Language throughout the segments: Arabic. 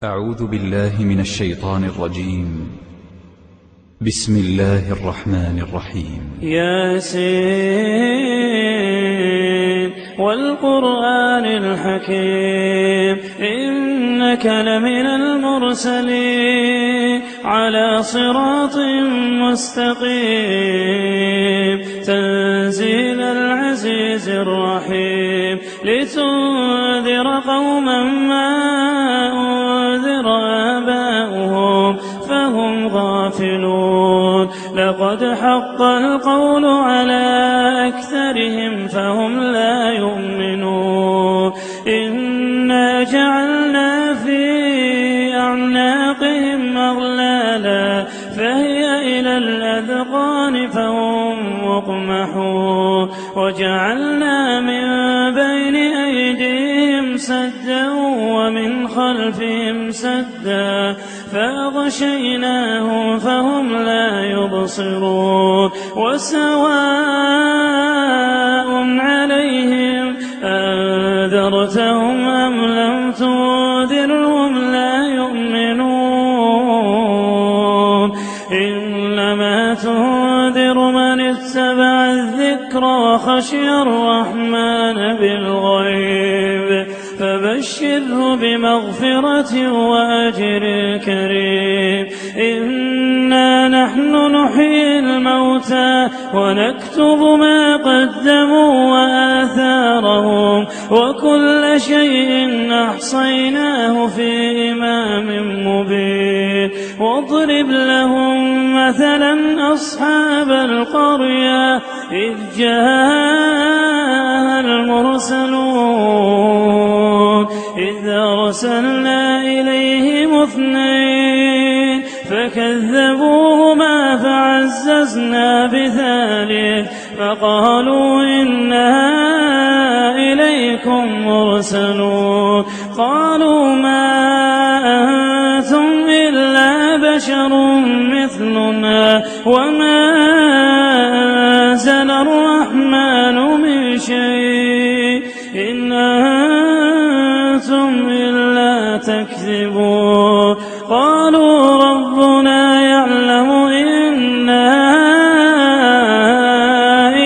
أعوذ بالله من الشيطان الرجيم. بسم الله الرحمن الرحيم. ياسين والقرآن الحكيم إنك لمن المرسلين على صراط مستقيم تنزيل العزيز الرحيم لتنذر قوما ما أنذر آباؤهم فهم غافلون لقد حق القول على أكثرهم فهم لا يؤمنون إنا جعلنا في أعناقهم أغلالا فهي إلى الأذقان فهم مقمحون وجعلنا من بين أيديهم سدا ومن خلفهم سدا فأغشيناهم فهم لا يبصرون وسواء عليهم أنذرتهم أم لم تنذرهم لا يؤمنون إنما تنذر من اتبع الذكر وخشي الرحمن بالغيب فبشره بمغفرة وأجر كريم إنا نحن نحيي الموتى ونكتب ما قدموا وآثارهم وكل شيء أحصيناه في إمام مبين واضرب لهم مثلا أصحاب القرية إذ جاءها المرسلون إذ أرسلنا إليهم اثنين فكذبوهما فعززنا بثالث فقالوا إنا إليكم مرسلون قالوا ما أنتم إلا بشر مثلنا وما أنزل الرحمن من شيء إن أنتم إلا تكذبون قالوا ربنا يعلم إنا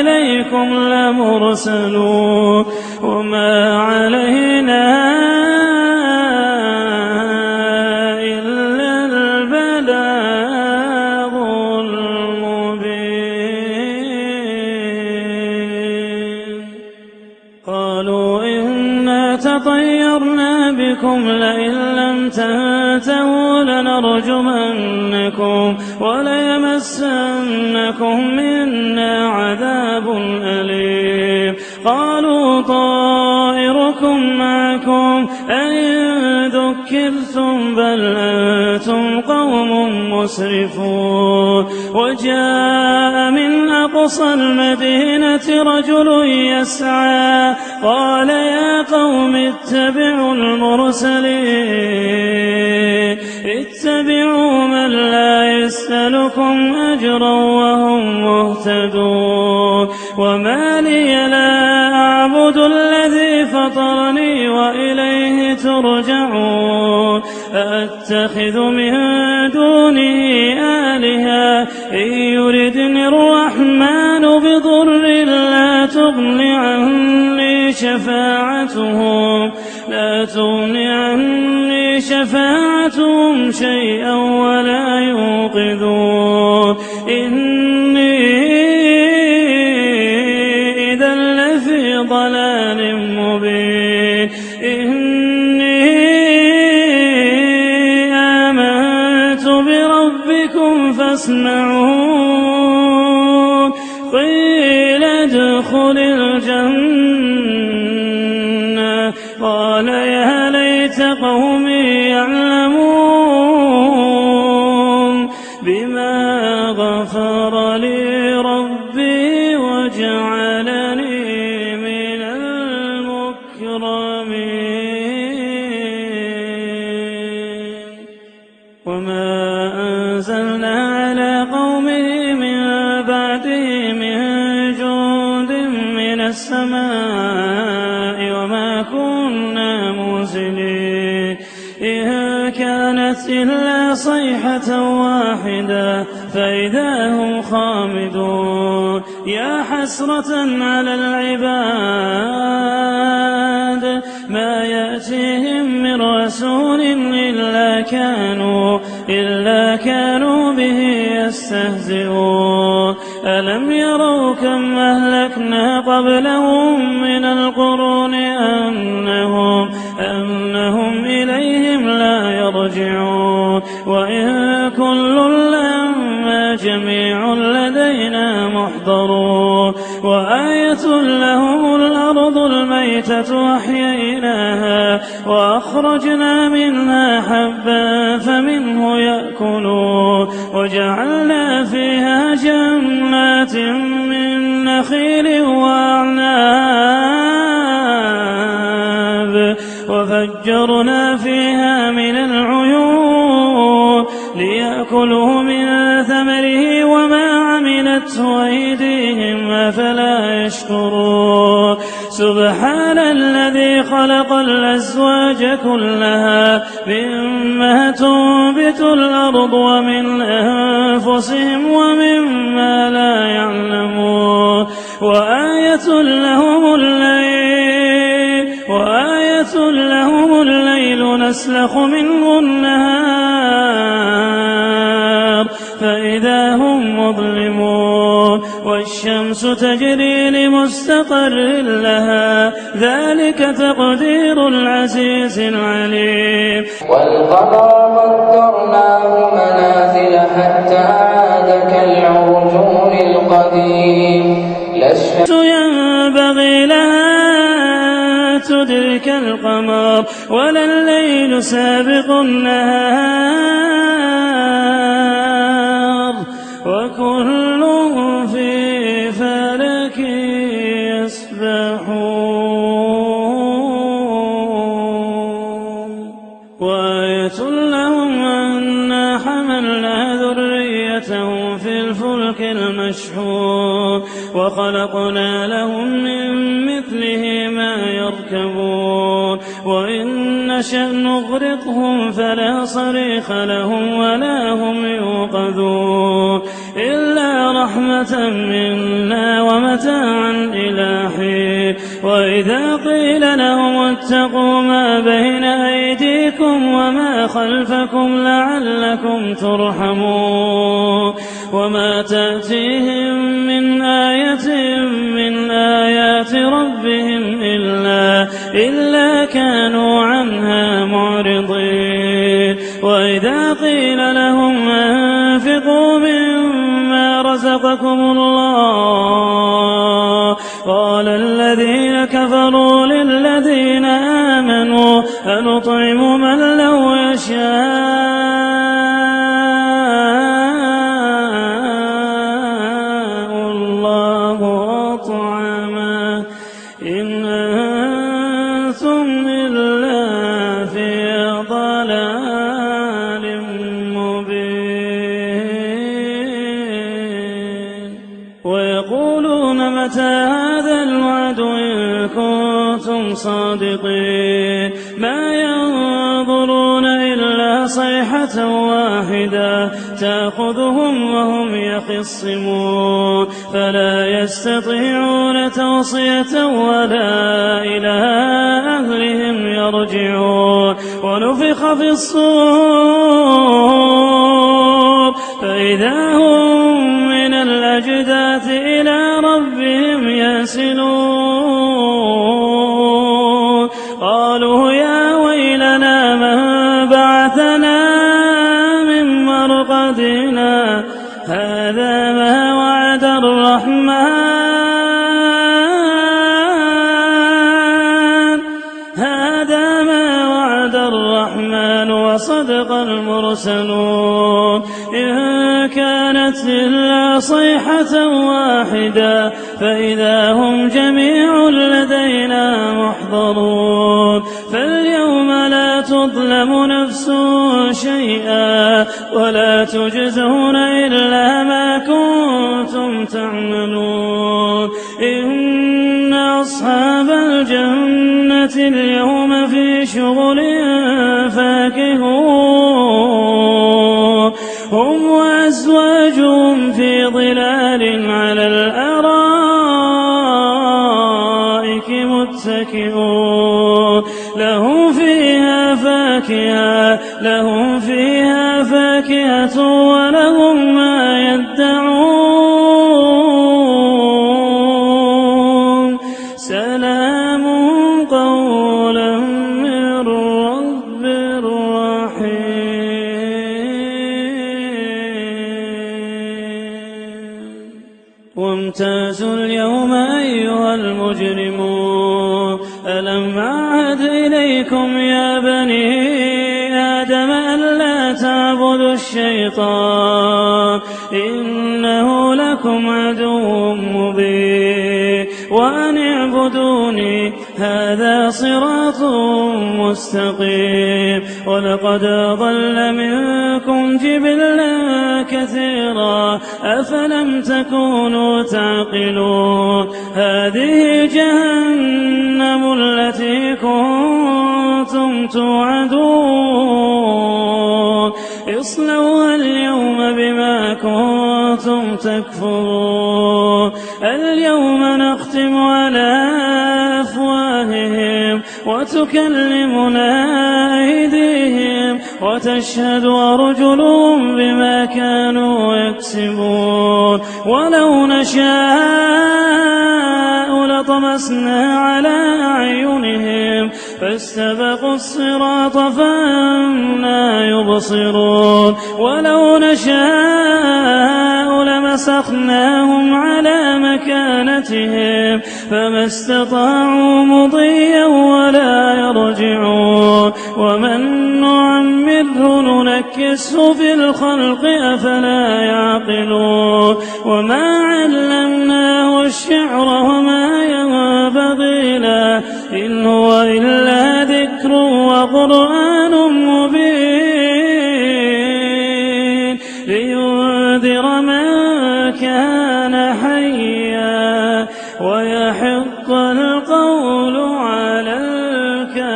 إليكم لمرسلون وما علينا إلا البلاغ المبين قالوا إنا تطيرنا بكم لئن لم تنتهوا لنرجمنكم وليمسنكم منا عذاب أليم قالوا طائركم معكم أئن ذكرتم بل أنتم قوم مسرفون وجاء من أقصى المدينة رجل يسعى قال يا قوم اتبعوا المرسلين اتبعوا من لا يسألكم أجرا وهم مهتدون وما لي لا أعبد الذي فطرني وإليه ترجعون أتخذ من دونه آلهة إن يردني الرحمن بضر لا تغن عني شفاعتهم شيئا ولا ينقذون إني إذا لفي ضلال مبين إني آمنت بربكم فاسمعون قيل ادخل الجنة قال يا ليت قومي يعلمون بما غفر لي ربي وجعلني من المكرمين وما أنزلنا على قومه من بعده من جند من السماء وما كنا منزلين إن كانت إلا صيحة واحدة فإذا هم خامدون يا حسرة على العباد ما يأتيهم من رسول إلا كانوا به يستهزئون ألم يروا كم أهلكنا قبلهم من القرون أنهم إليهم لا يرجعون وإن كل لما جميع لدينا محضرون وآية لهم الأرض الميتة أحييناها وأخرجنا منها حبا فمنه يأكلون وجعلنا فيها جنات من نخيل وأعناب وفجرنا فيها من العيون ليأكلوا من ثمره وما عملته أيديهم أفلا يشكرون سبحان الذي خلق الأزواج كلها مما تنبت الأرض ومن أنفسهم ومما لا يعلمون وآية لهم الليل نسلخ منه النهار فإذا هم مظلمون والشمس تجري لمستقر لها ذلك تقدير العزيز العليم والقمر قدرناه منازل حتى عاد كالعرجون القديم الشمس ينبغي لها تدرك القمر ولا الليل سابق النهار وكل في فلك يسبحون وآية لهم أنا حملنا ذريتهم في الفلك المشحون وخلقنا لهم من مثله ما يركبون وإن نشأ نغرقهم فلا صريخ لهم ولا هم يوقظون إلا رحمة منا ومتاعا إلى حين وإذا قيل لهم اتقوا ما بين أيديكم وما خلفكم لعلكم ترحمون وما تأتيهم من آية من آيات ربهم إلا كانوا عنها معرضين وإذا قيل لهم أنفقوا مما رزقكم الله قال الذين كفروا للذين آمنوا أنطعم من لو يشاء الله أطعمه إن أنتم إلا في ضلال مبين ويقولون متى هذا الوعد إن كنتم صادقين ما ينظرون إلا صيحة واحدة تأخذهم وهم يخصمون فلا يستطيعون توصية ولا إلى أهلهم يرجعون ونفخ في الصور فإذا هم من الأجداث إلى ربهم ينسلون قالوا يا ويلنا من بعثنا من مرقدنا هذا ما وعد الرحمن وصدق المرسلون إن كانت إلا صيحة واحدة فإذا هم جميع لدينا محضرون فاليوم لا تظلم نفس شيئا ولا تجزون إلا ما كنتم تعملون إن أصحاب الجنة اليوم في شغل فاكهون فاكهون هم وأزواجهم في ظلال على الأرائك متكئون لهم فيها فاكهة ولهم ما يدعون سلام قولا من رب رحيم وامتازوا اليوم أيها المجرمون ألم أعهد إليكم يا بني آدم ألا تعبدوا الشيطان إنه لكم عدو مبين وأن اعبدوني هذا صراط مستقيم ولقد ضل منكم جبلا كثيرا أفلم تكونوا تعقلون هذه جهنم التي كنتم توعدون اصلوها اليوم بما كنتم تكفرون اليوم نختم على أفواههم وتكلمنا أيديهم وتشهد أرجلهم بما كانوا يكسبون ولو نشاء لطمسنا على أعينهم فاستبقوا الصراط فأنى يبصرون ولو نشاء لمسخناهم على مكانتهم فما استطاعوا مضيا ولا يرجعون ومن نعمره ننكسه في الخلق أفلا يعقلون وما علمناه الشعر وما ينبغي له إن هو إلا ذكر وقرآن مبين لينذر من كان حيا ويحق القول على الكافرين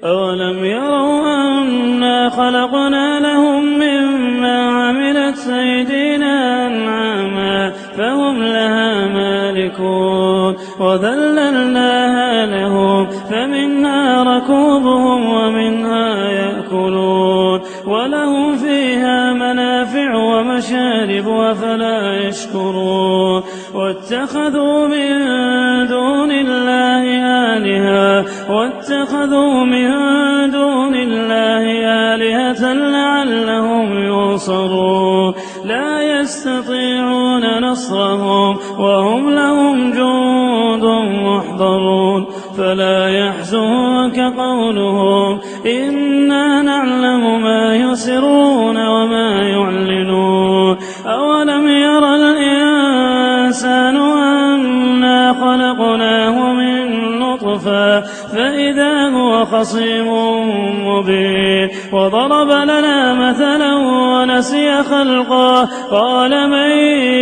أولم يروا أنا خلقنا لهم مما عملت أيدينا أنعاما فهم لها مالكون وذللناها لهم فمنها ركوبهم ومنها يأكلون ولهم فيها منافع ومشارب أفلا يشكرون واتخذوا من دون الله آلهة لعلهم ينصرون لا يستطيعون نصرهم وهم لهم جند محضرون فلا يحزنك قولهم إنا نعلم ما يسرون وما يعلنون أولم ير الإنسان أنا خلقناه من نطفة فإذا هو خصيم مبين وضرب لنا مثلا ونسي خلقه قال من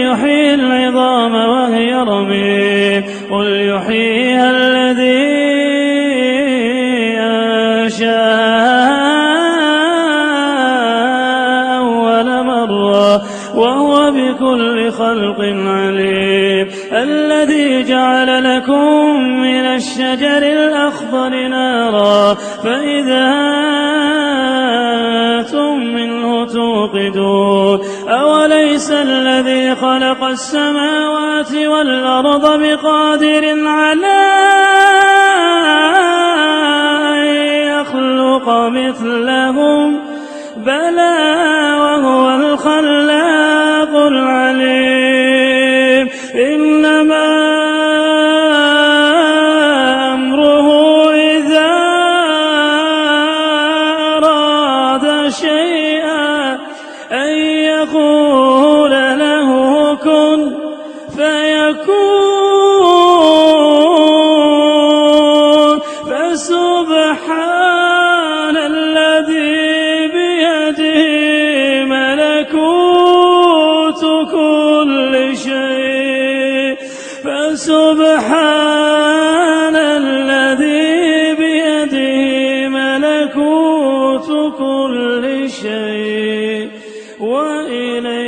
يحيي العظام وهي رميم قل يحييها الذي أنشاها أول مرة وهو بكل خلق عليم الذي جعل لكم من الشجر الأخضر نارا فإذا أنتم منه توقدون أوليس الذي خلق السماوات والأرض بقادر على أن يخلق مثلهم بلى وهو الخلاق العليم إنما أمره إذا أراد شيئا أن يقول له كن فيكون فسبحان الذي بيده سبحان الذي بيده ملكوت كل شيء وإليه